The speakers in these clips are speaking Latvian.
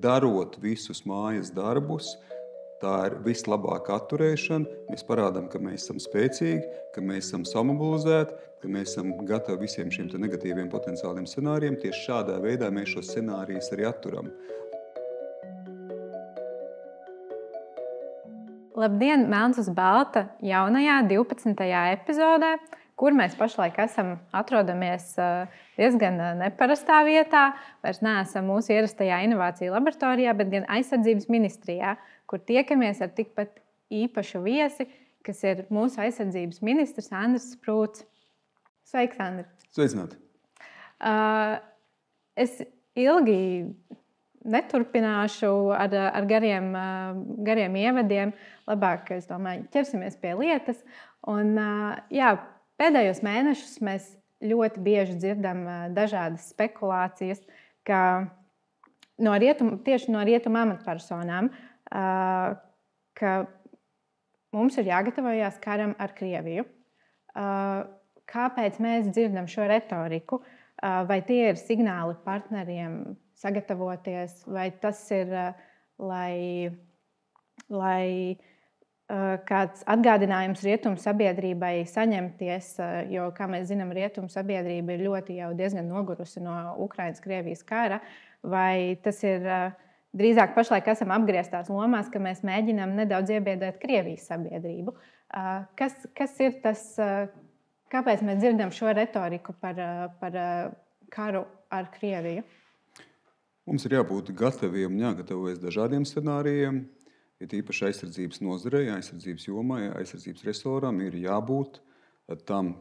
darot visus mājas darbus, tā ir vislabākā atturēšana. Mēs parādām, ka mēs esam spēcīgi, ka mēs esam samobilizēti, ka mēs esam gatavi visiem šiem negatīviem potenciāliem scenārijiem. Tieši šādā veidā mēs šos scenārijus arī atturam. Labdien, melns uz balta jaunajā 12. epizodē, kur mēs pašlaik atrodamies diezgan neparastā vietā. Vairs neesam mūsu ierastajā inovāciju laboratorijā, bet gan aizsardzības ministrijā, kur tiekamies ar tikpat īpašu viesi, kas ir mūsu aizsardzības ministrs Andris Sprūts. Sveiks, Andri! Sveicināti! Es ilgi neturpināšu ar gariem ievadiem. Labāk, es domāju, ķersimies pie lietas. Un, pēdējos mēnešus mēs ļoti bieži dzirdam dažādas spekulācijas, ka tieši no rietumu amatpersonām, ka mums ir jāgatavojas karam ar Krieviju. Kāpēc mēs dzirdam šo retoriku? Vai tie ir signāli partneriem sagatavoties, vai tas ir, lai kāds atgādinājums rietumu sabiedrībai saņemties, jo, kā mēs zinām, rietumu sabiedrība ir ļoti jau diezgan nogurusi no Ukrainas-Krievijas kara, vai tas ir drīzāk pašlaik esam apgrieztās lomās, ka mēs mēģinām nedaudz iebiedēt Krievijas sabiedrību. Kas ir tas, kāpēc mēs dzirdam šo retoriku par karu ar Krieviju? Mums ir jābūt gataviem un jāgatavojas dažādiem scenārijiem. Ir īpaši aizsardzības nozarei, aizsardzības jomai, aizsardzības resoram ir jābūt tam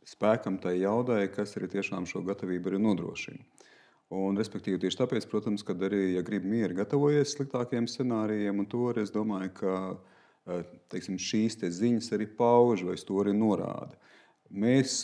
spēkam, tai jaudai, kas arī tiešām šo gatavību arī nodrošina. Un, respektīvi, tieši tāpēc, protams, kad arī, ja grib mieri gatavojies sliktākiem scenārijiem, un to arī es domāju, ka šīs ziņas arī pauž vai to arī norāda. Mēs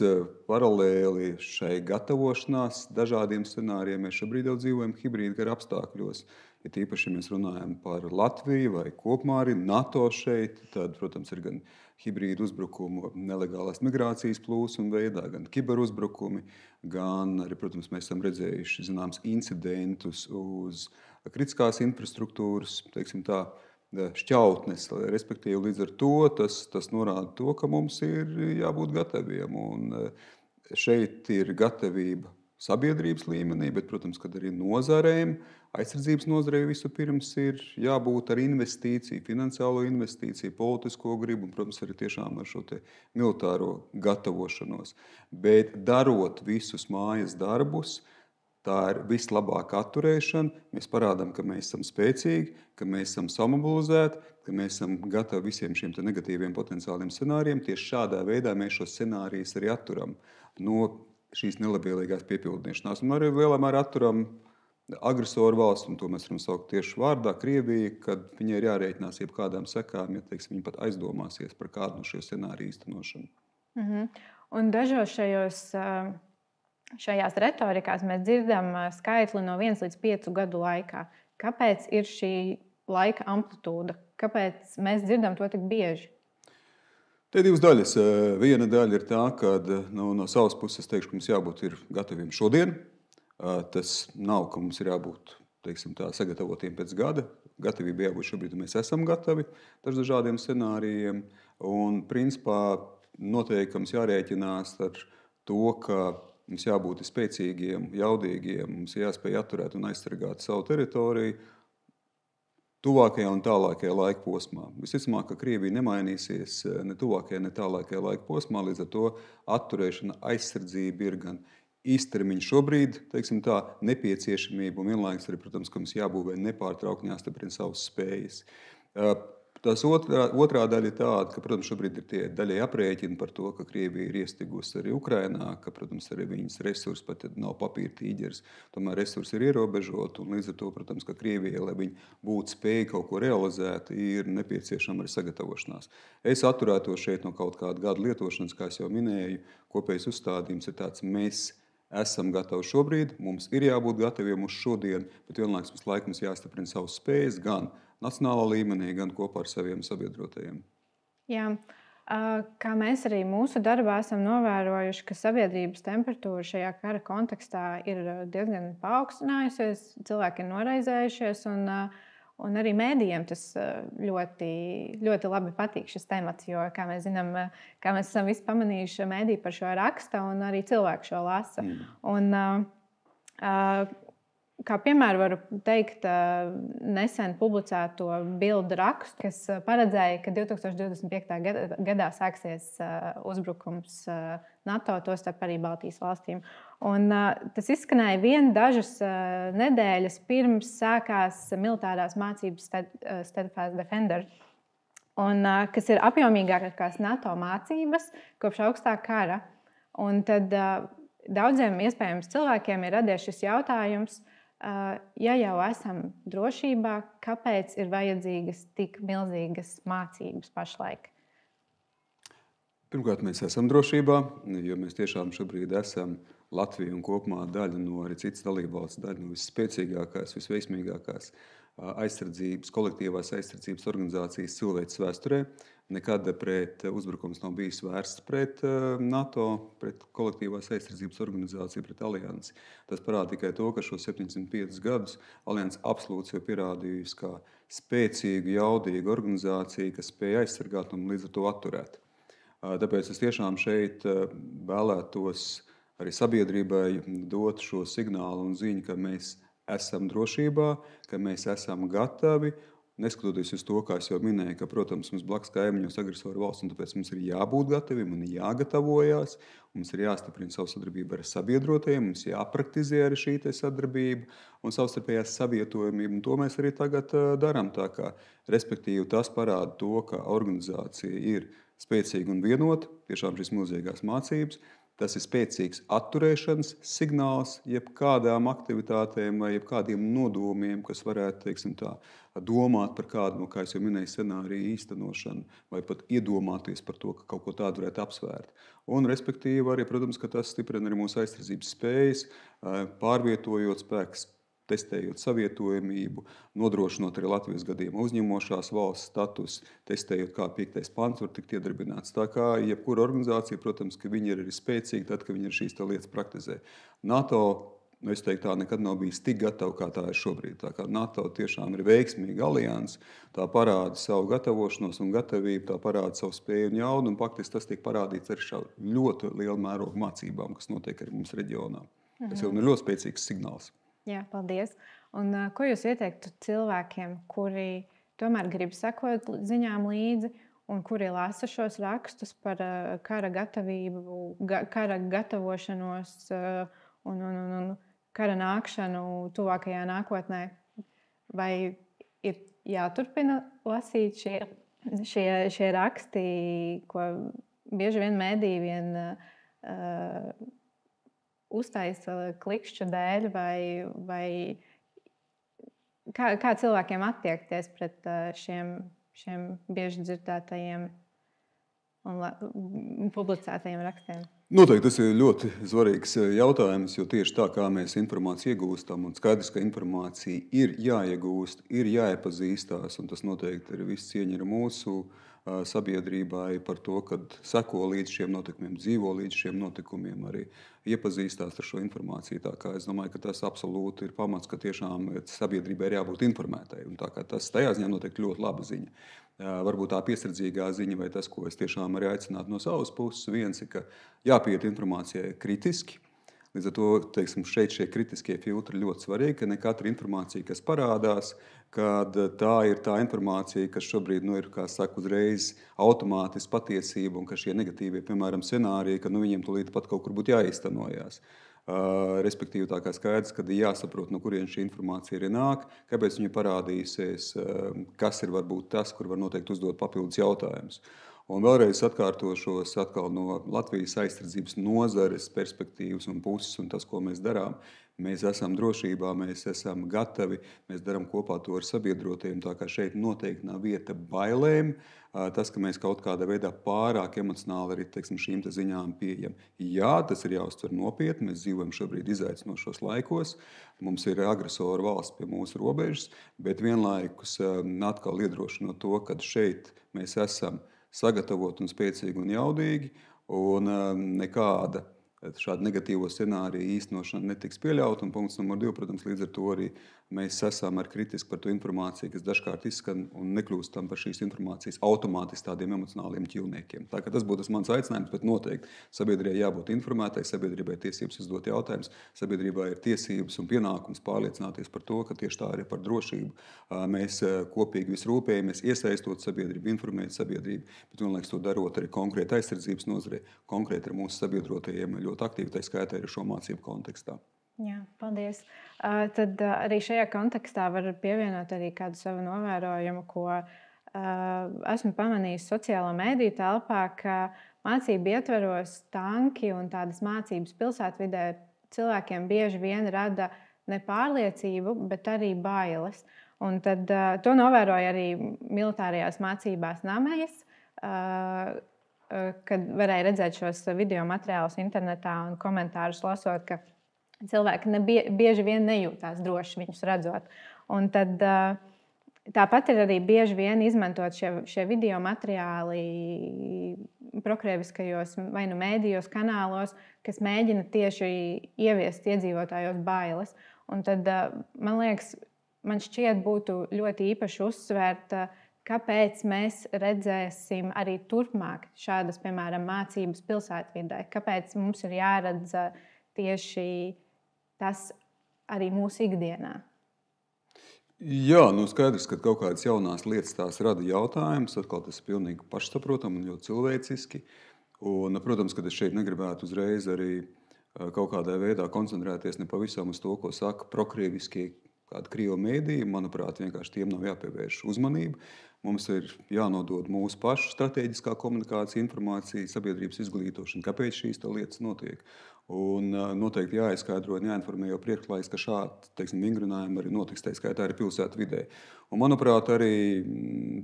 paralēli šai gatavošanās dažādiem scenārijiem, mēs šobrīd jau dzīvojam hibrīda kara apstākļos. Ja tīpaši, ja mēs runājam par Latviju vai kopumā arī NATO šeit, tad, protams, ir gan hibrīda uzbrukumu nelegālās migrācijas plūsmu veidā, gan kiberuzbrukumi, gan arī, protams, mēs esam redzējuši zināms incidentus uz kritiskās infrastruktūras, teiksim tā, šķautnes, respektīvi līdz ar to tas norāda to, ka mums ir jābūt gataviem. Un šeit ir gatavība sabiedrības līmenī, bet, protams, kad arī nozarēm, aizsardzības nozarei vispirms ir jābūt ar investīciju, finansiālo investīciju, politisko gribu un, protams, arī tiešām ar šo militāro gatavošanos. Bet darot visus mājas darbus, tā ir vislabākā atturēšana. Mēs parādām, ka mēs esam spēcīgi, ka mēs esam samobilizēti, ka mēs esam gatavi visiem šiem negatīviem potenciāliem scenārijiem. Tieši šādā veidā mēs šos scenārijus arī atturam no šīs nelabvēlīgās piepildīšanās. Un arī lielā mērā atturam agresoru valsts, un to mēs varam saukt tieši vārdā Krievija, kad viņai ir jārēķinās jebkādām sekām, ja viņi pat aizdomāsies par kādu no šiem scenāriju īstenošanu. Un dažos šajās retorikās mēs dzirdam skaitli no 1 līdz 5 gadu laikā. Kāpēc ir šī laika amplitūda? Kāpēc mēs dzirdam to tik bieži? Te ir divas daļas. Viena daļa ir tā, ka no savas puses teikšu, ka mums jābūt gataviem šodien. Tas nav, ka mums ir jābūt sagatavotiem pēc gada. Gatavība jābūt šobrīd, mēs esam gatavi dažādiem scenārijiem. Un, principā, noteikti mums jārēķinās ar to, ka mums jābūt spēcīgiem, jaudīgiem, mums jāspēj atturēt un aizsargāt savu teritoriju tuvākajā un tālākajā laika posmā. Visticamāk, ka Krievija nemainīsies ne tuvākajā, ne tālākajā laika posmā, līdz ar to atturēšana, aizsardzība ir gan īstermiņa šobrīd, teiksim tā, nepieciešamība un vienlaikus arī, protams, ka mums jābūvē nepārtraukti jāstiprina savas spējas. Tas otrā daļa ir tāda, ka, protams, šobrīd ir tie daļai aprēķini par to, ka Krievija ir iestigusi arī Ukrainā, ka, protams, arī viņas resursi pat nav papīra tīģeris, tomēr resursi ir ierobežoti, un līdz ar to, protams, ka Krievijai, lai viņi būtu spēja kaut ko realizēt, ir nepieciešama arī sagatavošanās. Es atturētos šeit no kaut kāda gada lietošanas, kā es jau minēju, kopējs uzstādījums ir tāds, mēs esam gatavi šobrīd, mums ir jābūt gataviem uz šodien, bet vienlaikus mums laikams jāstiprina savas spējas gan nacionālā līmenī, gan kopā ar saviem sabiedrotajiem. Jā. Kā mēs arī mūsu darbā esam novērojuši, ka sabiedrības temperatūra šajā kara kontekstā ir diezgan paaugstinājusies, cilvēki ir noraizējušies, un arī mēdījiem tas ļoti, ļoti labi patīk šis temats, jo, kā mēs zinām, kā mēs esam visi pamanījuši, mēdī par šo raksta un arī cilvēki šo lasa. Un, kā piemēru varu teikt nesen publicēto bildu rakstu, kas paredzēja, ka 2025. gadā sāksies uzbrukums NATO, tostarp arī Baltijas valstīm. Un tas izskanēja dažas nedēļas pirms sākās militārās mācības Steadfast Defender, un, kas ir apjomīgākās NATO mācības kopš augstā kara. Un tad daudziem iespējams cilvēkiem ir radies šis jautājums, ja jau esam drošībā, kāpēc ir vajadzīgas tik milzīgas mācības pašlaik? Pirmkārt, mēs esam drošībā, jo mēs tiešām šobrīd esam Latvija un kopumā daļa no arī citas dalībvalsts, daļa no visspēcīgākās, visveiksmīgākās aizsardzības, kolektīvās aizsardzības organizācijas cilvēces vēsturē. Nekad pret uzbrukums nav bijis vērsts pret NATO, pret kolektīvās aizsardzības organizāciju, pret aliansi. Tas parāda tikai to, ka šo 705 gadus aliansi absolūti jau pierādījusi kā spēcīgu, jaudīgu organizāciju, kas spēja aizsargāt un līdz ar to atturēt. Tāpēc es tiešām šeit vēlētos arī sabiedrībai dot šo signālu un ziņu, ka mēs esam drošībā, ka mēs esam gatavi. Neskatoties uz to, kā es jau minēju, ka, protams, mums blakus kaimiņos agresoru valsts, un tāpēc mums ir jābūt gataviem un jāgatavojās, mums ir jāstiprina savu sadarbību ar sabiedrotajiem, mums jāpraktizē arī šī sadarbība un savstarpējās savietojamība, un to mēs arī tagad darām. Tā kā, respektīvi, tas parāda to, ka organizācija ir spēcīga un vienota, tiešām šīs milzīgās mācības. Tas ir spēcīgs atturēšanas signāls jebkādām aktivitātēm vai jebkādiem nodomiem, kas varētu, teiksim tā, domāt par kādu, kā es jau minēju, scenāriju īstenošanu vai pat iedomāties par to, ka kaut ko tādu varētu apsvērt. Un, respektīvi, arī, protams, ka tas stiprina arī mūsu aizsardzības spējas, pārvietojot spēkus, testējot savietojamību, nodrošinot arī Latvijas gadījumā uzņemošās valsts status, testējot, kā 5. pants var tikt iedarbināts. Tā kā jebkura organizācija, protams, ka viņi ir arī spēcīgi tad, kad viņi ir šīs lietas praktizē. NATO, es teiktu, tā nekad nav bijis tik gatava, kā tā ir šobrīd. Tā kā NATO tiešām ir veiksmīga alianse, tā parāda savu gatavošanos un gatavību, tā parāda savu spēju un jaudu, un faktiski tas tiek parādīts arī šā ļoti liela mēroga mācībām, kas notiek arī mums reģionā. Tas jau ir ļoti spēcīgs signāls. Jā, paldies. Un, ko jūs ieteiktu cilvēkiem, kuri tomēr grib sekot ziņām līdzi un kuri lasa šos rakstus par kara gatavību, kara gatavošanos un kara nākšanu tuvākajā nākotnē? Vai ir jāturpina lasīt šie raksti, ko bieži vien mēdī uztaisa klikšķu dēļ, vai kā cilvēkiem attiekties pret šiem bieži dzirdētajiem un publicētajiem rakstiem? Noteikti tas ir ļoti svarīgs jautājums, jo tieši tā, kā mēs informāciju iegūstam, un skaidrs, ka informācija ir jāiegūst, ir jāiepazīstās, un tas noteikti ir viss cieņa ar mūsu sabiedrībai par to, kad seko līdz šiem notikumiem, dzīvo līdz šiem notikumiem, arī iepazīstās ar šo informāciju. Tā kā es domāju, ka tas absolūti ir pamats, ka tiešām sabiedrībai ir jābūt informētai. Un tā kā tas tajā ziņā noteikti ļoti laba ziņa. Varbūt tā piesardzīgā ziņa vai tas, ko es tiešām arī aicinātu no savas puses, viens ir, ka jāpieiet informācijai kritiski. Līdz ar to, teiksim, šeit šie kritiskie filtri ļoti svarīgi, ka ne katra informācija, kas parādās, kad tā ir tā informācija, kas šobrīd ir, kā saka, uzreiz automātiski patiesība, un ka šie negatīvie, piemēram, scenāriji, ka viņiem tūlīt pat kaut kur būtu jāīstenojas. Respektīvi, tā kā skaidrs, kad ir jāsaprot, no kurienes šī informācija arī nāk, kāpēc viņa parādīsies, kas ir varbūt tas, kur var noteikti uzdot papildus jautājumus. Un vēlreiz atkārtošos atkal no Latvijas aizsardzības nozares perspektīvas un puses un tas, ko mēs darām. Mēs esam drošībā, mēs esam gatavi, mēs darām kopā to ar sabiedrotiem, tā kā šeit noteikti nav vieta bailēm. Tas, ka mēs kaut kādā veidā pārāk emocionāli arī, teiksim, šīm ziņām pieejam. Jā, tas ir jāuztver nopietni, mēs dzīvojam šobrīd izaicinošos laikos, mums ir agresoru valsts pie mūsu robežas, bet vienlaikus atkal iedrošinot to, ka šeit mēs esam sagatavoti un spēcīgi un jaudīgi, un nekāda šāda negatīvo scenāriju īstenošana netiks pieļauta. Un punkts numur 2, protams, līdz ar to arī mēs esam kritiski par to informāciju, kas dažkārt izskan un nekļūstam par šīs informācijas automātiski tādiem emocionāliem ķilniekiem. Tā kā tas būtu mans aicinājums, bet noteikti sabiedrībai jābūt informētai, sabiedrībai tiesības uzdot jautājumus, sabiedrībai ir tiesības un pienākums pārliecināties par to, ka tieši tā arī par drošību mēs kopīgi visi rūpējamies, iesaistot sabiedrību, informēt sabiedrību, bet vienlaikus to darot arī konkrēti aizsardzības nozarē, konkrēti ar mūsu sabiedrotajiem ļoti aktīvi, tā skaitā arī šo mācību kontekstā. Jā, paldies. Tad arī šajā kontekstā var pievienot arī kādu savu novērojumu, ko esmu pamanījis sociālo mediju telpā, ka mācību ietveros tanki un tādas mācības pilsētvidē cilvēkiem bieži vien rada ne pārliecību, bet arī bailes. Un tad to novēroja arī militārajās mācībās Namejas, kad varēja redzēt šos video materiālus internetā un komentārus lasot, ka cilvēki bieži vien nejūtās droši viņus redzot. Un tad tāpat ir arī bieži vien izmantot šie video materiāli prokrieviskajos vai nu mēdījos, kanālos, kas mēģina tieši ieviest iedzīvotājos bailes. Un tad man šķiet būtu ļoti īpaši uzsvērt, kāpēc mēs redzēsim arī turpmāk šādas, piemēram, mācības pilsētvidē? Kāpēc mums ir jāredz tieši tas arī mūsu ikdienā? Jā, skaidrs, ka kaut kādas jaunās lietas tās rada jautājumus. Atkal tas ir pilnīgi pašsaprotami un ļoti cilvēciski. Un, protams, ka es šeit negribētu uzreiz arī kaut kādā veidā koncentrēties ne pavisam uz to, ko saka prokrieviskie kāda krievu mēdīja. Manuprāt, vienkārši tiem nav jāpievērš uzmanība. Mums ir jānodod mūsu pašu strateģiskā komunikācija, informācija, sabiedrības izglītošana, kāpēc šīs lietas notiek. Un noteikti jāizskaidro un jāinformē jau priekšlaiks, ka šādi vingrinājumi arī notiks, tā skaitā arī pilsētu vidē. Un, manuprāt, arī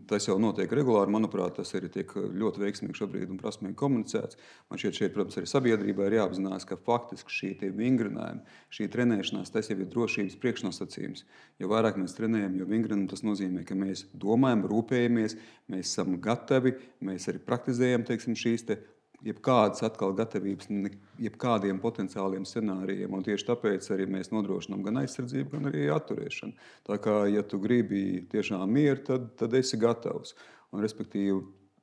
tas jau notiek regulāri. Manuprāt, tas arī tiek ļoti veiksmīgi šobrīd un prasmīgi komunicēts. Man šeit, protams, arī sabiedrībai ir jāapzinās, ka faktiski šie vingrinājumi, šī trenēšanās, tas jau ir drošības priekšnosacījums. Jo vairāk mēs trenējam, jo vingrinam, tas nozīmē, ka mēs domājam, rūpējamies, mēs esam gatavi, mēs arī praktizējam, šīs jebkādas atkal gatavības, jebkādiem potenciāliem scenārijiem. Un tieši tāpēc arī mēs nodrošinām gan aizsardzību, gan arī atturēšanu. Tā kā, ja tu gribi tiešām mieru, tad esi gatavs. Un, respektīvi,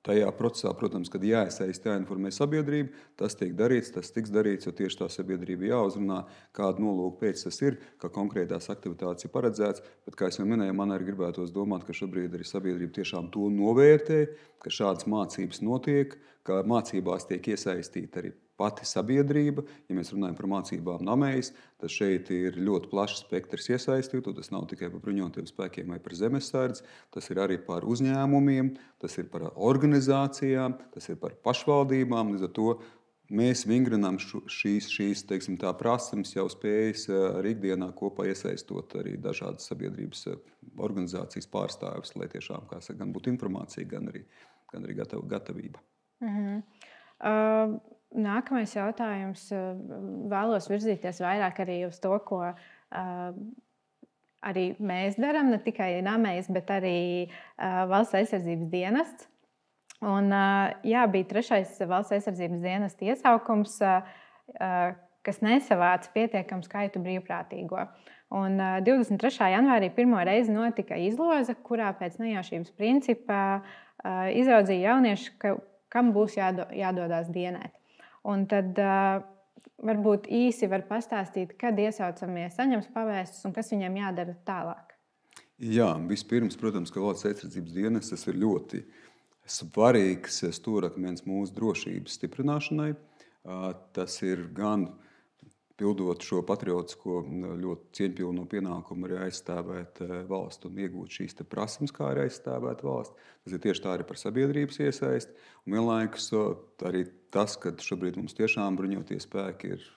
tajā procesā, protams, kad jāiesaist, jāinformē sabiedrība, tas tiek darīts, tas tiks darīts, jo tieši tā sabiedrība jāuzrunā, kādu nolūku pēc tas ir, ka konkrētās aktivitātes ir paredzēts. Bet, kā es jau minēju, man arī gribētos domāt, ka šobrīd arī sabiedrība tiešām to novērtē, ka šādas mācības notiek, ka mācībās tiek iesaistīta arī pati sabiedrība. Ja mēs runājam par mācībām Namejas, tad šeit ir ļoti plašs spektrs iesaistītu. Tas nav tikai par bruņotajiem spēkiem vai par zemesardzi, tas ir arī par uzņēmumiem, tas ir par organizācijām, tas ir par pašvaldībām. Līdz ar to mēs vingrinām šīs prasmes jau spējas arī ikdienā kopā iesaistot arī dažādas sabiedrības organizācijas pārstāvis, lai tiešām, kā saka, gan būtu informācija, gan arī gatavība. Nākamais jautājums. Vēlos virzīties vairāk arī uz to, ko arī mēs darām, ne tikai Namejas, bet arī Valsts aizsardzības dienests. Un, bija 3. Valsts aizsardzības dienesta iesaukums, kas nesavāca pietiekamu skaitu brīvprātīgo. Un 23. janvārī pirmo reizi notika izloze, kurā pēc nejaušības principa izraudzīja jaunieši, kam būs jādodas dienēt. Un tad varbūt īsi var pastāstīt, kad iesaucamie saņems pavēstus un kas viņiem jādara tālāk. Jā, vispirms, protams, ka Valsts aizsardzības dienests tas ir ļoti svarīgs stūrakmens mūsu drošības stiprināšanai. Tas ir gan pildot šo patriotisko, ļoti cieņpilno pienākumu arī aizstāvēt valstu un iegūt šīs prasmes, kā arī aizstāvēt valsti. Tas ir tieši tā arī par sabiedrības iesaisti. Un vienlaikus arī tas, ka šobrīd mums tiešām bruņotie spēki ir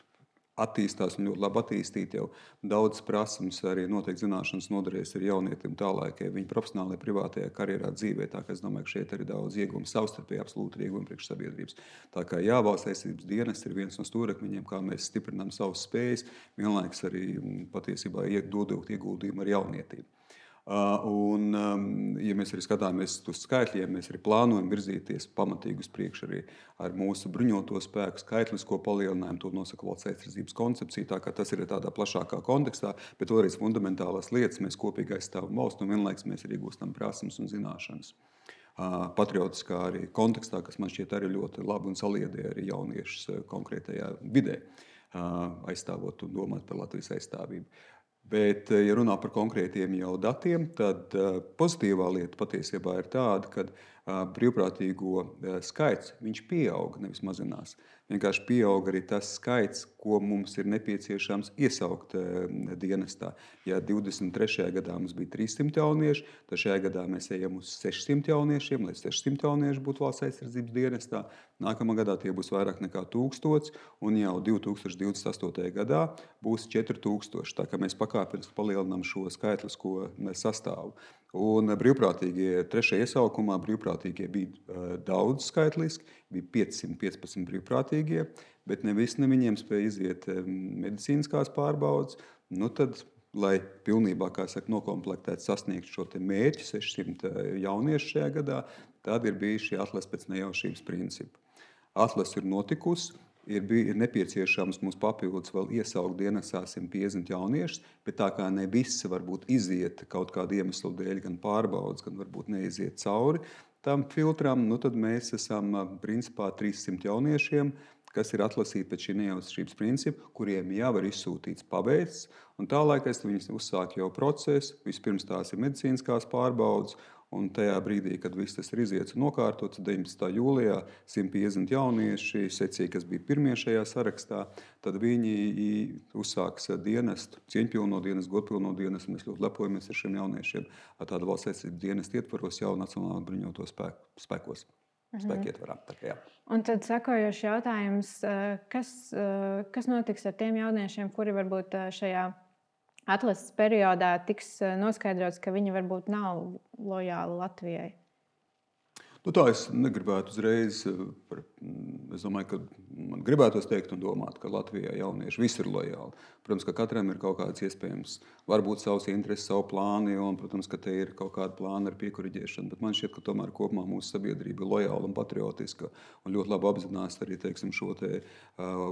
attīstās un ļoti labi attīstīti jau daudz prasmes, arī noteikti zināšanas noderēs ir jaunietim tālāk, viņa profesionālajā, privātajā karjerā dzīvē. Tā kā es domāju, ka šeit arī daudz iegūmu, savstarpēji absolūti iegūmu priekš sabiedrības. Tā kā jā, Valsts aizsardzības dienests ir viens no stūrakmeņiem, kā mēs stiprinām savas spējas, vienlaikus arī patiesībā dodot ieguldījumu ar jaunietību. Ja mēs arī skatāmies uz skaitļiem, mēs arī plānojam virzīties pamatīgi uz priekšu arī ar mūsu bruņoto spēku skaitlisko palielinājumu. To nosaka valsts aizsardzības koncepcija, tā kā tas ir tādā plašākā kontekstā, bet vēlreiz fundamentālās lietas mēs kopīgi aizstāvam valstu un vienlaikus mēs arī gūstam prasmes un zināšanas. Patriotiskā arī kontekstā, kas man šķiet arī ļoti labi un saliedē arī jauniešus konkrētajā vidē, aizstāvot un domāt par Latvijas aizstāvību. Bet, ja runā par konkrētiem jau datiem, tad pozitīvā lieta patiesībā ir tāda, ka brīvprātīgo skaits viņš pieaug, nevis mazinās. Vienkārši pieaug arī tas skaits, ko mums ir nepieciešams iesaukt dienestā. Ja 23. gadā mums bija 300 jaunieši, tad šajā gadā mēs ejam uz 600 jauniešiem, lai 600 jaunieši būtu valsts aizsardzības dienestā. Nākamā gadā tie būs vairāk nekā 1000, un jau 2028. gadā būs 4000. Tā kā mēs pakāpeniski palielinām šo skaitlisko sastāvu. Un brīvprātīgie trešajā iesaukumā brīvprātīgie bija daudz skaitliski, bija 515 brīvprātīgie, bet ne visi no viņiem spēja iziet medicīniskās pārbaudes. Tad, lai pilnībā, kā saka, nokomplektēt, sasniegt šo mērķi 600 jauniešu šajā gadā, tad ir bijis šī atlase pēc nejaušības principa. Atlase ir notikusi. Ir nepieciešams mums papildus vēl iesaukt dienestā 150 jauniešus, bet tā kā ne visi varbūt iziet kaut kādu iemeslu dēļ, gan pārbaudas, gan varbūt neiziet cauri tam filtram, tad mēs esam principā 300 jauniešiem, kas ir atlasīti pēc šī nejaušības principa, kuriem jau ir izsūtīts pabeigts, un tālāk viņi uzsāk jau procesu. Vispirms tās ir medicīniskās pārbaudas, un tajā brīdī, kad viss tas ir iziets un nokārtots, 19. jūlijā 150 jaunieši secīgi, kas bija pirmie šajā sarakstā, tad viņi uzsāks dienestu, cieņpilno dienestu, godpilno dienestu. Mēs ļoti lepojamies ar šiem jauniešiem tāda valsts aizsardzības dienesta ietvaros jau Nacionālā bruņoto spēku ietvarā. Un tad sekojošs jautājums, kas notiks ar tiem jauniešiem, kuri varbūt šajā atlases periodā tiks noskaidrots, ka viņi varbūt nav lojāli Latvijai? Tā es negribētu uzreiz. Es domāju, ka man gribētos teikt un domāt, ka Latvijā jaunieši visi ir lojāli. Protams, ka katram ir kaut kāds iespējams, varbūt savs intereses, savu plānu, un, protams, ka te ir kaut kāda plāna ar piekuriģēšanu. Bet man šķiet, ka tomēr kopumā mūsu sabiedrība ir lojāla un patriotiska un ļoti labi apzinās arī, teiksim, šo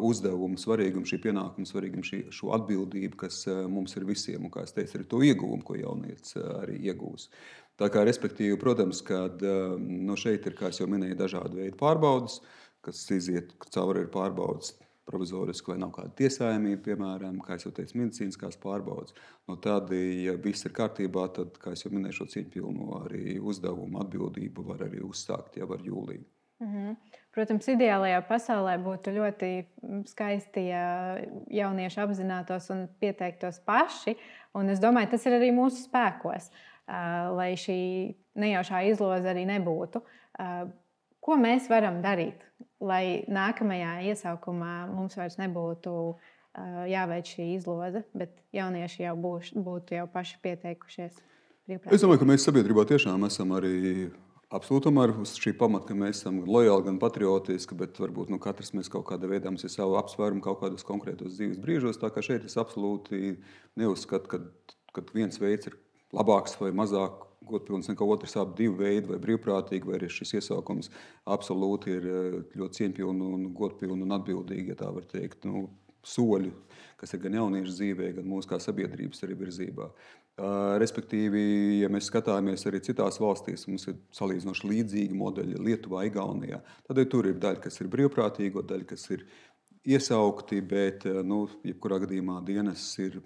uzdevumu svarīgumu, šī pienākumu svarīgumu, šo atbildību, kas mums ir visiem, un, kā es teicu, arī to ieguvumu, ko jaunietis arī iegūs. Tā kā, respektīvi, protams, kad šeit ir, kā es jau minēju, dažādi veidi pārbaudas, kas iziet cauri ir pārbaudas provizoriski vai nav kāda tiesājumība, piemēram, kā es jau teicu, medicīniskās pārbaudas. Tad, ja viss ir kārtībā, tad, kā es jau minēju, šo cieņpilno arī uzdevumu atbildību var arī uzsākt jau ar jūliju. Protams, ideālajā pasaulē būtu ļoti skaisti, ja jaunieši apzinātos un pieteiktos paši. Un es domāju, tas ir arī mūsu spēkos, lai šī nejaušā izloze arī nebūtu. Ko mēs varam darīt, lai nākamajā iesaukumā mums vairs nebūtu jāveic šī izloze, bet jaunieši jau būtu jau paši pieteikušies? Es domāju, ka mēs sabiedrībā tiešām esam arī absolūtam ar uz šī pamata, ka mēs esam lojāli, gan patriotiski, bet varbūt katrs mēs kaut kādā veidā mums ir savu apsvērumu kaut kādos konkrētos dzīves brīžos. Tā kā šeit es absolūti neuzskatu, ka viens veids ir labāks vai mazāk godpilns nekā otrs, abi divi veidi, vai brīvprātīgi, vai arī šis iesaukums absolūti ir ļoti cieņpilni un godpilni un atbildīgi, ja tā var teikt, soļi, kas ir gan jauniešu dzīvē, gan mūsu kā sabiedrības arī virzībā. Respektīvi, ja mēs skatāmies arī citās valstīs, mums ir salīdzinoši līdzīgi modeļi Lietuvā, Igaunijā, tad tur ir daļa, kas ir brīvprātīgo, daļa, kas ir iesaukti, bet jebkurā gadījumā dienests ir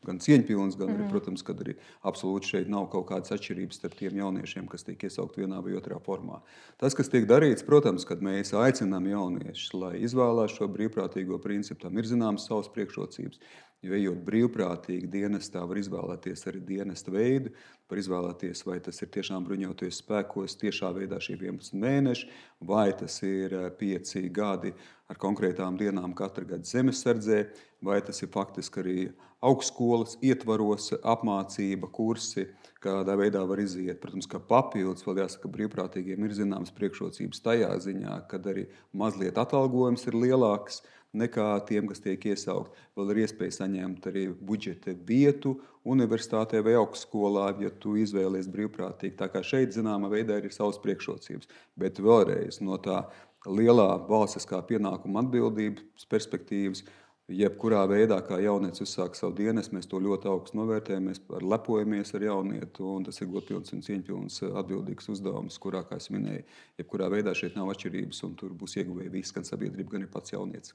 gan cieņpilns, gan arī, protams, kad arī absolūti šeit nav kaut kādas atšķirības starp tiem jauniešiem, kas tiek iesaukt vienā vai otrā formā. Tas, kas tiek darīts, protams, kad mēs aicinām jauniešus, lai izvēlās šo brīvprātīgo principu, tam ir zināmas savas priekšrocības. Jo ejot brīvprātīgi dienestā, var izvēlēties arī dienesta veidu, var izvēlēties, vai tas ir tiešām bruņoties spēkos tiešā veidā šie 11 mēneši, vai tas ir 5 gadi ar konkrētām dienām katra gada zemesardzē, vai tas ir faktiski arī augstskolas ietvaros apmācība, kursi, kādā veidā var iziet. Protams, ka papildus vēl jāsaka, brīvprātīgiem ir zināmas priekšrocības tajā ziņā, kad arī mazliet atalgojums ir lielāks. nekā tiem, kas tiek iesaukt. Vēl ir iespēja saņemt arī budžeta vietu universitātē vai augstskolā, ja tu izvēlies brīvprātīgi. Tā kā šeit, zināmā veidā, ir savas priekšrocības. Bet vēlreiz no tā lielā valstiskā pienākuma atbildības perspektīvas, jebkurā veidā, kā jaunietis uzsāk savu dienestu, mēs to ļoti augstu novērtējam, mēs lepojamies ar jaunietu, un tas ir godpilns un cieņpilns atbildīgs uzdevums, kurā, kā es minēju, jebkurā veidā šeit nav atšķirības, un tur būs ieguvēji visi, gan sabiedrība, gan ir pats jaunietis.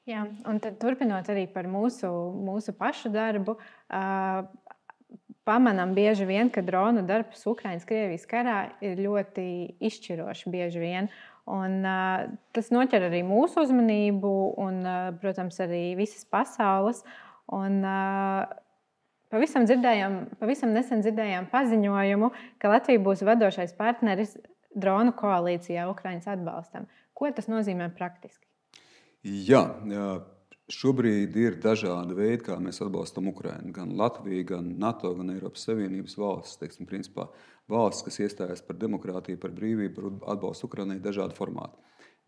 Jā, un tad turpinot arī par mūsu pašu darbu, pamanām bieži vien, ka dronu darbs Ukrainas-Krievijas karā ir ļoti izšķirošs bieži vien. Un, tas noķer arī mūsu uzmanību un, protams, arī visas pasaules. Un, pavisam nesen dzirdējām paziņojumu, ka Latvija būs vadošais partneris dronu koalīcijā Ukrainas atbalstam. Ko tas nozīmē praktiski? Jā, šobrīd ir dažādi veidi, kā mēs atbalstam Ukrainu. Gan Latvija, gan NATO, gan Eiropas Savienības valstis. Teiksim, principā, valstis, kas iestājas par demokrātiju, par brīvību, par atbalstu Ukrainai, ir dažādi formāti.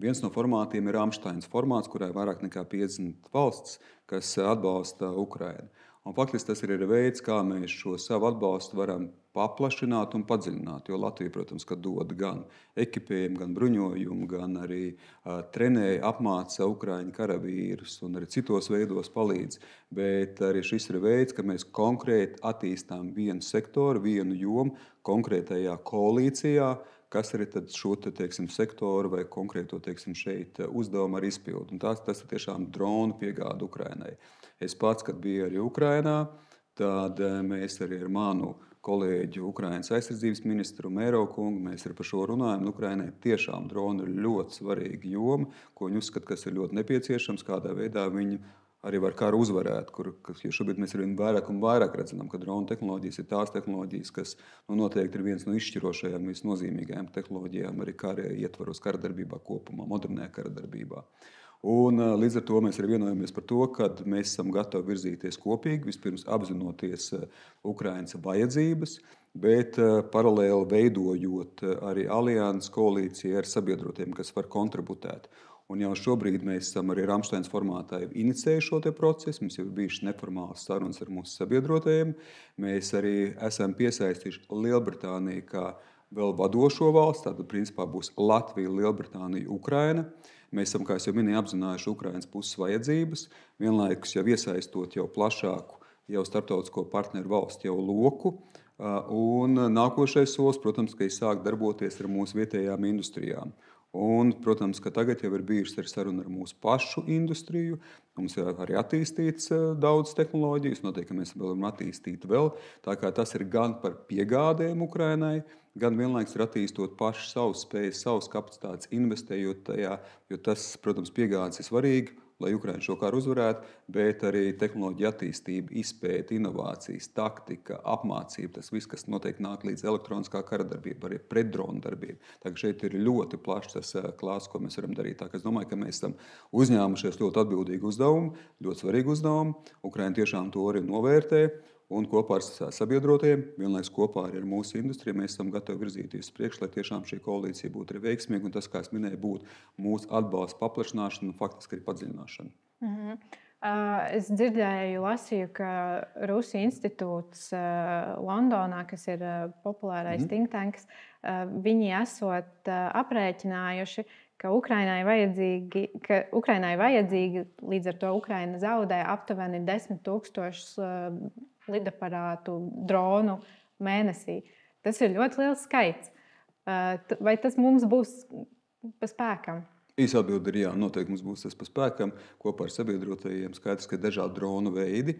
Viens no formātiem ir Ramsteins formāts, kurā ir vairāk nekā 50 valsts, kas atbalsta Ukrainu. Un faktiski tas ir veids, kā mēs šo savu atbalstu varam paplašināt un padziļināt. Jo Latvija, protams, dod gan ekipējumu, gan bruņojumu, gan arī trenē, apmāca Ukraiņu karavīrus un arī citos veidos palīdz. Bet arī šis ir veids, ka mēs konkrēti attīstām vienu sektoru, vienu jomu konkrētajā koalīcijā, kas arī šo sektoru vai konkrēto šeit uzdevumu arī izpildu. Tas ir tiešām dronu piegāde Ukrainai. Es pats, kad biju arī Ukrainā, tad mēs arī ar manu kolēģu Ukrainas aizsardzības ministru Mēro kungu, mēs arī par šo runājam. Ukrainai tiešām droni ir ļoti svarīga joma, ko viņi uzskata, kas ir ļoti nepieciešams, kādā veidā viņi arī var karu uzvarēt. Jo šobrīd mēs arvien vairāk un vairāk redzam, ka dronu tehnoloģijas ir tās tehnoloģijas, kas noteikti ir viens no izšķirošajām, visnozīmīgākajām tehnoloģijām arī kara ietvaros, kara darbībā kopumā, modernajā kara darbībā. Un, līdz ar to mēs arī vienojamies par to, ka mēs esam gatavi virzīties kopīgi, vispirms apzinoties Ukrainas vajadzības, bet paralēli veidojot arī alianses koalīciju ar sabiedrotiem, kas var kontributēt. Un jau šobrīd mēs esam arī Ramsteins formātā inicējuši šo procesu. Mums jau ir bijušas neformālas sarunas ar mūsu sabiedrotajiem. Mēs arī esam piesaistījuši Lielbritāniju kā vēl vadošo valsts. Tātad, principā, būs Latvija, Lielbritānija, Ukraina. Mēs esam, kā jau minēju, apzinājuši Ukrainas puses vajadzības, vienlaikus jau iesaistot jau plašāku jau starptautisko partneru valstu jau loku. Un nākošais solis, protams, ka ir sākt darboties ar mūsu vietējām industrijām. Un, protams, ka tagad jau ir bijušas arī saruna ar mūsu pašu industriju. Mums ir arī attīstīts daudz tehnoloģijas, noteikti, ka mēs varam attīstīt vēl. Tā kā tas ir gan par piegādēm Ukrainai, gan vienlaikus ir attīstot pašu savus spējas, savus kapacitātes, investējot tajā, jo tas, protams, piegādes ir svarīgi, lai Ukraina šo karu uzvarētu, bet arī tehnoloģija attīstība, izpēte, inovācijas, taktika, apmācība, tas viss, kas noteikti nāk līdz elektroniskā kara darbība, arī pretdrona darbība. Tā kā šeit ir ļoti plašs tas klāsts, ko mēs varam darīt. Tā kā es domāju, ka mēs esam uzņēmušies ļoti atbildīgu uzdevumu, ļoti svarīgu uzdevumu. Ukraina tiešām to arī novērtē. Un kopā ar sabiedrotiem, vienlaikus kopā ar mūsu industriju, mēs esam gatavi virzīties uz priekšu, lai tiešām šī koalīcija būtu arī veiksmīga. Un tas, kā es minēju, būtu mūsu atbalsta paplašināšana un faktiski arī padziļināšana. Es dzirdēju, lasīju, ka Rusija institūts Londonā, kas ir populārais think tanks, viņi esot aprēķinājuši, ka Ukrainai vajadzīgi, līdz ar to Ukraina zaudē aptuveni 10,000 lidaparātu, dronu mēnesī. Tas ir ļoti liels skaits. Vai tas mums būs pa spēkam? Īsa atbilde ir jā, noteikti mums būs tas pa spēkam. Kopā ar sabiedrotajiem skaidrs, ka ir dažādi dronu veidi.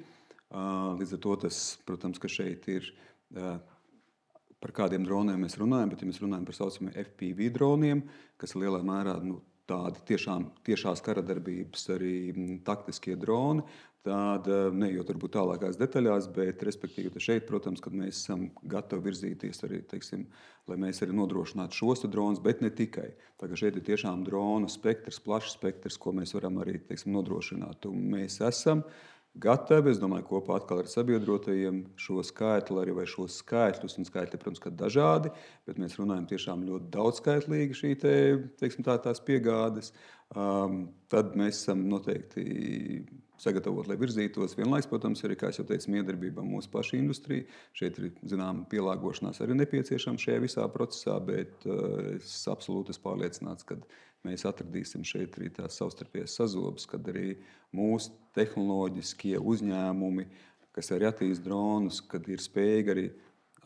Līdz ar to tas, protams, ka šeit ir par kādiem droniem mēs runājam, bet ja mēs runājam par saucamiem FPV droniem, kas ir lielā mērā tādi tiešās kara darbības arī taktiskie droni, tad neejot varbūt tālākās detaļās, bet respektīvi šeit, protams, kad mēs esam gatavi virzīties arī, teiksim, lai mēs arī nodrošinātu šos dronus, bet ne tikai. Tā kā šeit ir tiešām dronu spektrs, plašs spektrs, ko mēs varam arī, teiksim, nodrošināt. Un mēs esam gatavi. Es domāju, kopā atkal ar sabiedrotajiem šo skaitli arī vai šos skaitļus, un skaitļi, protams, ka dažādi, bet mēs runājam tiešām ļoti daudzskaitlīgi šī teiksim tās piegādes. Tad mēs esam noteikti sagatavot, lai virzītos. Vienlaiks, protams, arī, kā jau teicu, miedarbībā mūsu paša industrija. Šeit ir, zinām, pielāgošanās arī nepieciešama šajā visā procesā, bet es absolūti esmu pārliecināts, ka mēs atradīsim šeit arī tās savstarpējās sazobes, kad arī mūsu tehnoloģiskie uzņēmumi, kas arī attīst dronus, kad ir spējīgi arī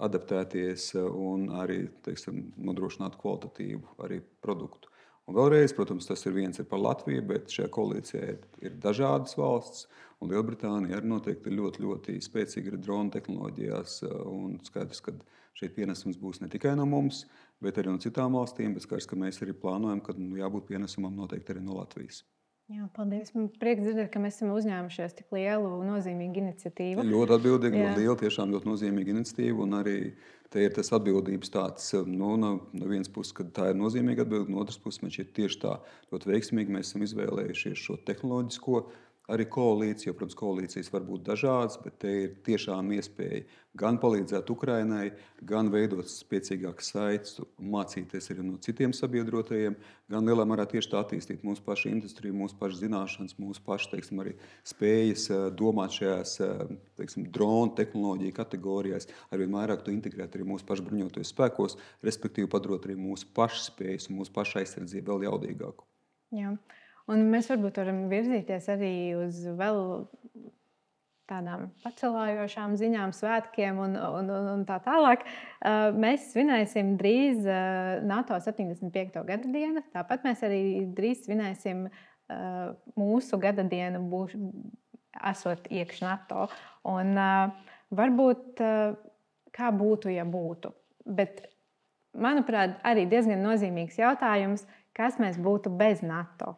adaptēties un arī, teiksim, nodrošināt kvalitatīvu arī produktu. Un vēlreiz, protams, tas ir viens par Latviju, bet šajā koalīcijā ir dažādas valsts, un Lielbritānija arī noteikti ir ļoti, ļoti spēcīga arī drona tehnoloģijās, un skaidrs, ka šeit pienesums būs ne tikai no mums, bet arī no citām valstīm, bet skaidrs, ka mēs arī plānojam, ka jābūt pienesumam noteikti arī no Latvijas. Jā, paldies. Man prieks dzirdēt, ka mēs esam uzņēmušies tik lielu un nozīmīgu iniciatīvu. Ļoti atbildīgi, ļoti liela, tiešām ļoti nozīmīga iniciatīva, un arī te ir tas atbildības tāds, no vienas puses, kad tā ir nozīmīga atbilde, no otras puses, man šķiet tieši tā ļoti veiksmīgi mēs esam izvēlējušies šo tehnoloģisko arī koalīciju, jo, protams, koalīcijas var būt dažādas, bet te ir tiešām iespēja gan palīdzēt Ukrainai, gan veidot spēcīgākas saites, mācīties arī no citiem sabiedrotajiem, gan lielā mērā tieši tā attīstīt mūsu pašu industriju, mūsu pašu zināšanas, mūsu pašu, teiksim, arī spējas domāt šajās, teiksim, dronu tehnoloģiju kategorijās, arvien vairāk to integrēt arī mūsu pašu bruņotajos spēkos, respektīvi padarot arī mūsu pašu spējas un mūsu pašu aizsardzību vēl jaudīgāku. Jā. Un mēs varbūt varam virzīties arī uz vēl tādām pacelājošām ziņām, svētkiem un tā tālāk. Mēs svinēsim drīz NATO 75. gada dienu. Tāpat mēs arī drīz svinēsim mūsu gada dienu, esot iekš NATO. Un varbūt kā būtu, ja būtu. Bet, manuprāt, arī diezgan nozīmīgs jautājums, kas mēs būtu bez NATO.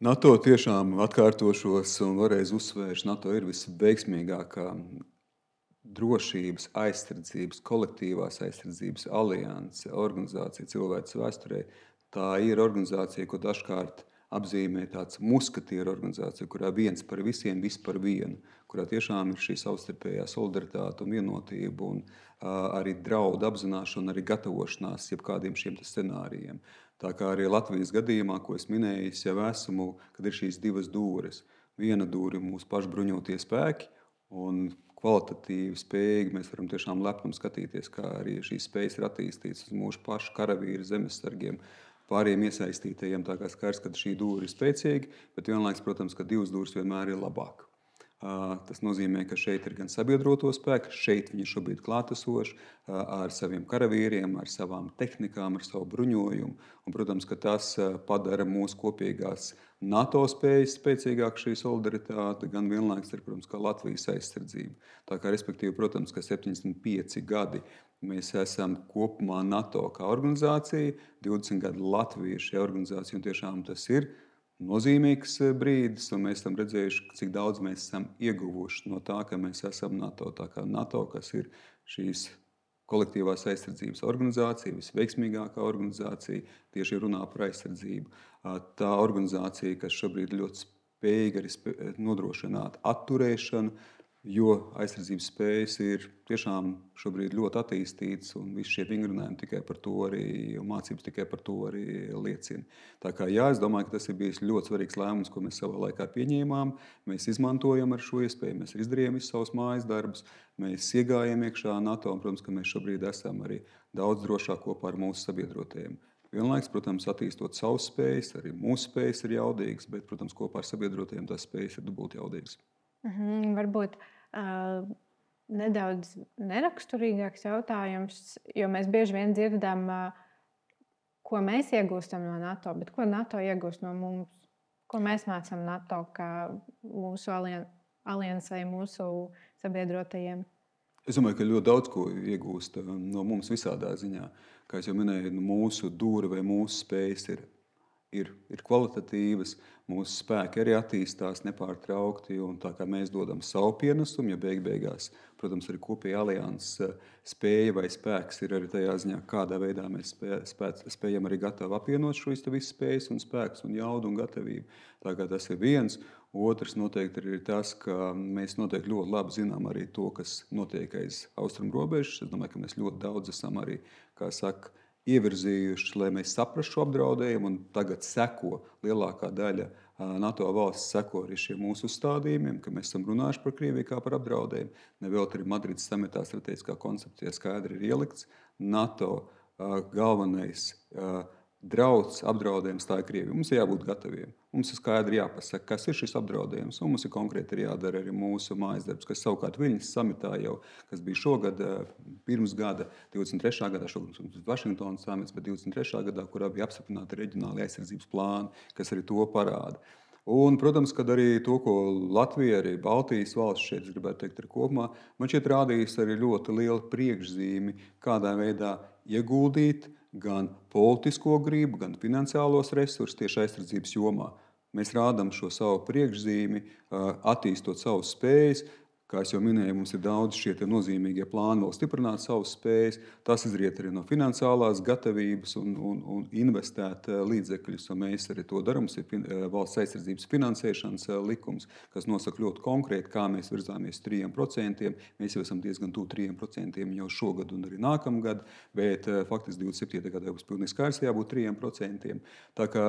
NATO tiešām atkārtošos un vēlreiz uzsvēršu, NATO ir visveiksmīgākā drošības, aizsardzības, kolektīvās aizsardzības alianse, organizācija cilvēces vēsturē. Tā ir organizācija, ko dažkārt apzīmē tāds muskatieru organizācija, kurā viens par visiem, viss par vienu, kurā tiešām ir šī savstarpējā solidaritāte un vienotība un arī draudu apzināšana, arī gatavošanās jebkādiem šiem scenārijiem. Tā kā arī Latvijas gadījumā, ko es minēju, jau esmu, kad ir šīs divas dūres. Viena dūre ir mūsu pašu bruņotie spēki, un kvalitatīvi spējīgi mēs varam tiešām lepnam skatīties, kā arī šīs spējas ir attīstītas uz mūsu pašu karavīru, zemesargiem, pāriem iesaistītajiem. Tā kā skaidrs, ka šī dūre ir spēcīga, bet vienlaiks, protams, ka divas dūres vienmēr ir labāk. Tas nozīmē, ka šeit ir gan sabiedroto spēki, šeit viņi šobrīd klātesoši ar saviem karavīriem, ar savām tehnikām, ar savu bruņojumu. Un, protams, ka tas padara mūsu kopīgās NATO spējas spēcīgāk šī solidaritāte, gan vienlaiks ir, protams, kā Latvijas aizsardzība. Tā kā, respektīvi, protams, ka 75 gadi mēs esam kopumā NATO kā organizācija, 20 gadi Latvija šajā organizācijā, un tiešām tas ir nozīmīgs brīdis, un mēs esam redzējuši, cik daudz mēs esam ieguvuši no tā, ka mēs esam NATO. Tā kā NATO, kas ir šīs kolektīvās aizsardzības organizācija, visveiksmīgākā organizācija, tieši runā par aizsardzību. Tā organizācija, kas šobrīd ļoti spējīga arī nodrošināt atturēšanu, jo aizsardzības spējas ir tiešām šobrīd ļoti attīstītas, un visi šie vingrinājumi tikai par to arī, mācības tikai par to arī liecina. Tā kā jā, es domāju, ka tas ir bijis ļoti svarīgs lēmums, ko mēs savā laikā pieņēmām. Mēs izmantojam ar šo iespēju, mēs izdarījām visus savus mājas darbus, mēs iegājām iekšā NATO, un, protams, ka mēs šobrīd esam arī daudz drošāk kopā ar mūsu sabiedrotajiem. Vienlaiks, protams, attīstot savus spējas, arī mūsu spējas ir jaudīgas, bet, protams, kopā ar sabiedrotajiem tās spējas ir dubulti jaudīgas. Varbūt nedaudz neraksturīgāks jautājums, jo mēs bieži vien dzirdam, ko mēs iegūstam no NATO, bet ko NATO iegūst no mums? Ko mēs mācām NATO kā mūsu aliansai, mūsu sabiedrotajiem? Es domāju, ka ļoti daudz ko iegūst no mums visādā ziņā. Kā jau minēju, mūsu dūre vai mūsu spējas ir kvalitatīvas, mūsu spēki arī attīstās nepārtraukti, un tā kā mēs dodam savu pienesumu, ja beigās, protams, arī kopēja alianses spēja vai spēks ir arī tajā ziņā, kādā veidā mēs spējam arī gatavi apvienot šīs visas spējas un spēks un jaudu un gatavību. Tā kā tas ir viens, Otrs noteikti ir tas, ka mēs noteikti ļoti labi zinām arī to, kas notiek aiz austrumu robežas. Es domāju, ka mēs ļoti daudz esam arī, kā saka, ievirzījuši, lai mēs saprastu šo apdraudējumu, un tagad seko lielākā daļa NATO valsts seko arī šiem mūsu uzstādījumiem, ka mēs esam runājuši par Krieviju kā par apdraudējumu. Nevelti arī Madrides samitā strateģiskā koncepcijā skaidri ir ielikts NATO galvenais drauds, apdraudējums tā ir Krievija. Mums ir jābūt gataviem. Mums ir skaidri jāpasaka, kas ir šis apdraudējums, un mums ir konkrēti ir jādara arī mūsu mājas darbs, kas savukārt Viļņas samitā jau, kas bija šogad, pirms gada, 23. gadā, šogad mums Vašingtonas samits, bet 23. gadā, kurā bija apstiprināti reģionāli aizsardzības plāni, kas arī to parāda. Un, protams, kad arī to, ko Latvija, arī Baltijas valsts šeit, es gribētu teikt, ir kopumā, man šķiet rādījis arī ļoti liela priekšzīmi, kādā veidā ieguldīt gan politisko gribu, gan finansiālos resursus tieši aizsardzības jomā. Mēs rādām šo savu priekšzīmi, attīstot savas spējas. Kā jau minēju, mums ir daudz šie nozīmīgie plāni vēl stiprināt savas spējas. Tas izriet arī no finansiālās gatavības un investēt līdzekļus. Un mēs arī to darām. Mums ir valsts aizsardzības finansēšanas likums, kas nosaka ļoti konkrēti, kā mēs virzāmies 3%. Mēs jau esam diezgan tuvu 3% jau šogad un arī nākamgad, bet faktiski 27. gadā būs pilnīgi skaidrs, jābūt 3%. Tā kā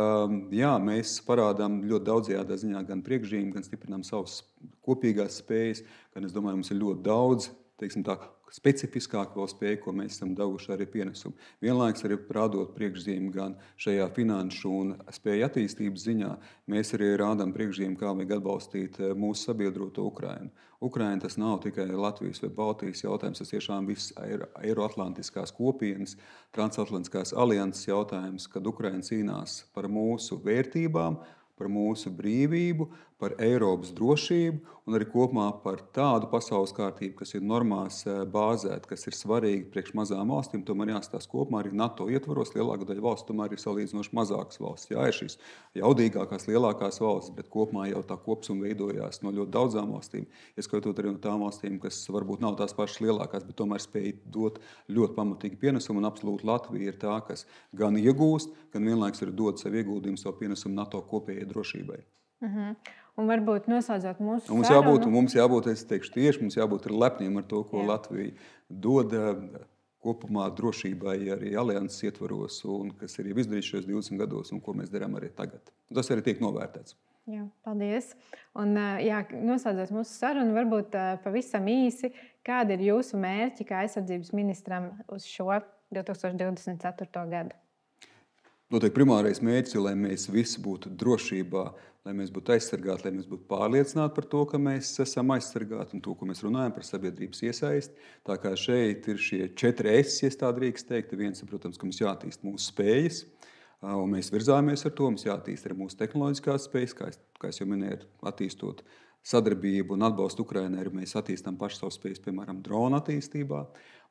jā, mēs parādām ļoti daudzajādā ziņā gan priekšzīmi, gan stiprinām savas kopīgās spējas, gan es domāju, mums ir ļoti daudz, teiksim tā, specifiskāk vēl spēju, ko mēs esam devuši arī pienesumu. Vienlaiks arī rādot priekšzīmi gan šajā finanšu un spēju attīstības ziņā, mēs arī rādām priekšzīmi, kā vajag atbalstīt mūsu sabiedroto Ukrainu. Ukraina tas nav tikai Latvijas vai Baltijas jautājums, tas tiešām viss Eiroatlantiskās kopienas, transatlantiskās alianses jautājums, kad Ukraina cīnās par mūsu vērtībām, par mūsu brīvību, par Eiropas drošību un arī kopumā par tādu pasaules kārtību, kas ir normās bāzēta, kas ir svarīga priekš mazām valstīm. Tomēr jāstāsta kopumā arī NATO ietvaros. Lielākā daļa valsts tomēr ir salīdzinoši mazākas valsts. Jā, ir šīs jaudīgākās, lielākās valstis, bet kopumā jau tā kopsuma veidojās no ļoti daudzām valstīm. Ieskaitot arī no tām valstīm, kas varbūt nav tās pašas lielākās, bet tomēr spēj dot ļoti pamatīgi pienesumu. Un absolūti Latvija ir tā, kas gan iegūst, gan vienlaiks arī dod savu ieguldījumu, savu pienesumu NATO kopējai drošībai. Un varbūt noslēdzot mūsu sarunu. Mums jābūt, es teikšu tieši, mums jābūt lepniem ar to, ko Latvija dod kopumā drošībai arī alianses ietvaros, un kas ir jau izdarīts šajos 20 gados, un ko mēs darām arī tagad. Tas arī tiek novērtēts. Jā, paldies. Un noslēdzot mūsu sarunu, varbūt pavisam īsi, kādi ir jūsu mērķi kā aizsardzības ministram uz šo 2024. gadu? Noteikti primārais mērķis ir, lai mēs visi būtu drošībā, lai mēs būtu aizsargāti, lai mēs būtu pārliecināti par to, ka mēs esam aizsargāti un to, ko mēs runājam par sabiedrības iesaisti. Tā kā šeit ir šie 4 S, ja tā drīkst teikt. Viens ir, protams, ka mums jāattīst mūsu spējas, un mēs virzāmies ar to. Mums jāattīst arī mūsu tehnoloģiskās spējas, kā es jau minēju, attīstot sadarbību un atbalstu Ukrainai, arī mēs attīstām pašu savu spējas, piemēram, drona attīstībā.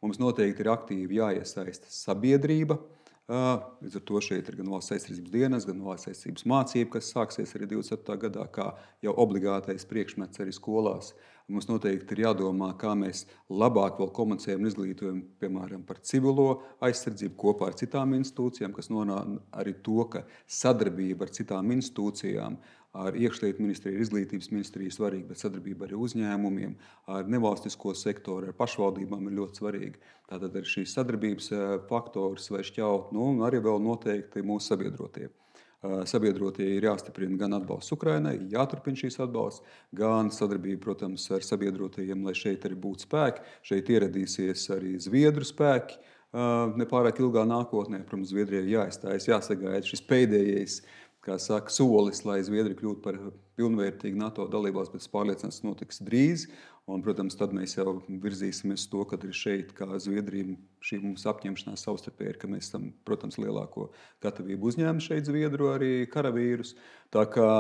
Mums noteikti ir aktīvi jāiesaista sabiedrība. Līdz ar to šeit ir gan valsts aizsardzības dienas, gan valsts aizsardzības mācība, kas sāksies arī 27. gadā, kā jau obligātais priekšmets arī skolās. Mums noteikti ir jādomā, kā mēs labāk vēl komunicējam un izglītojam, piemēram, par civilo aizsardzību kopā ar citām institūcijām, kas norāda arī to, ka sadarbība ar citām institūcijām, ar iekšlietu ministriju, izglītības ministriju svarīga, bet sadarbība arī uzņēmumiem, ar nevalstisko sektoru, ar pašvaldībām ir ļoti svarīga. Tātad ar šīs sadarbības faktors vai šķaut, un arī vēl noteikti mūsu sabiedrotie. Sabiedrotie ir jāstiprina gan atbalsts Ukrainai, jāturpina šīs atbalsts, gan sadarbība, protams, ar sabiedrotajiem, lai šeit arī būtu spēki. Šeit ieradīsies arī Zviedru spēki nepārāk ilgā nākotnē. Protams, Zviedrijai jāizstājas, jāsagaida šis pēdējais, kā saka, solis, lai Zviedrija kļūtu par pilnvērtīgu NATO dalībvalsti, bet es pārliecināts, tas notiks drīz. Un, protams, tad mēs jau virzīsimies to, ka ir šeit, kā Zviedrija, šī mums apņemšanās savstarpēji ir, ka mēs esam, protams, lielāko gatavību uzņēmuši šeit Zviedru arī karavīrus. Tā kā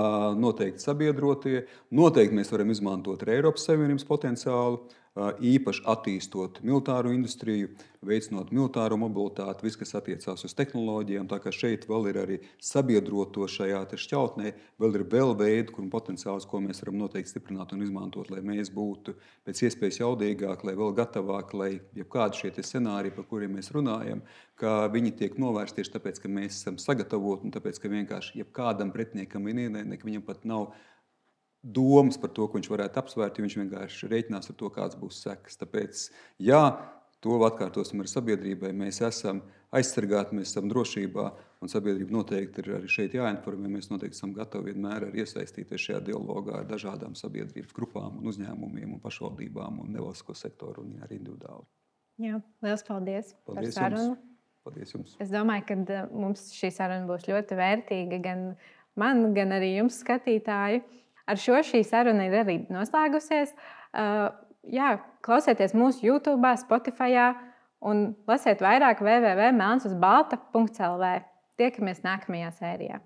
noteikti sabiedrotie, noteikti mēs varam izmantot arī Eiropas Savienības potenciālu, īpaši attīstot militāro industriju, veicinot militāro mobilitāti, viss, kas attiecās uz tehnoloģijām. Tā kā šeit vēl ir arī sabiedroto šajā šķautnē, vēl ir veidi, kur potenciāls, ko mēs varam noteikti stiprināt un izmantot, lai mēs būtu pēc iespējas jaudīgāki, lai vēl gatavāki, lai jebkādi šie scenāriji, par kuriem mēs runājam, ka viņi tiek novērsti tieši tāpēc, ka mēs esam sagatavoti un tāpēc, ka vienkārši jebkādam pretiniekam vienīnē, viņam pat nav domas par to, ko viņš varētu apsvērt, jo viņš vienkārši rēķinās ar to, kāds būs sekas. Tāpēc, jā, to atkārtosim ar sabiedrībai. Mēs esam aizsargāti, mēs esam drošībā, un sabiedrība noteikti ir arī šeit jāinformē. Mēs noteikti esam gatavi vienmēr arī iesaistīties šajā dialogā ar dažādām sabiedrības grupām, un uzņēmumiem, un pašvaldībām, un nevalstisko sektoru, un arī individuāli. Jā, liels paldies par Paldies sarunu. jums. Paldies jums. Es domāju, ka mums šī saruna būs ļoti vērtīga gan man, gan arī jums, skatītāji. Ar šo šī saruna ir arī noslēgusies. Jā, klausieties mūsu YouTube, Spotify un lasiet vairāk www.melnsuzbalta.lv. Tiekamies nākamajā sērijā.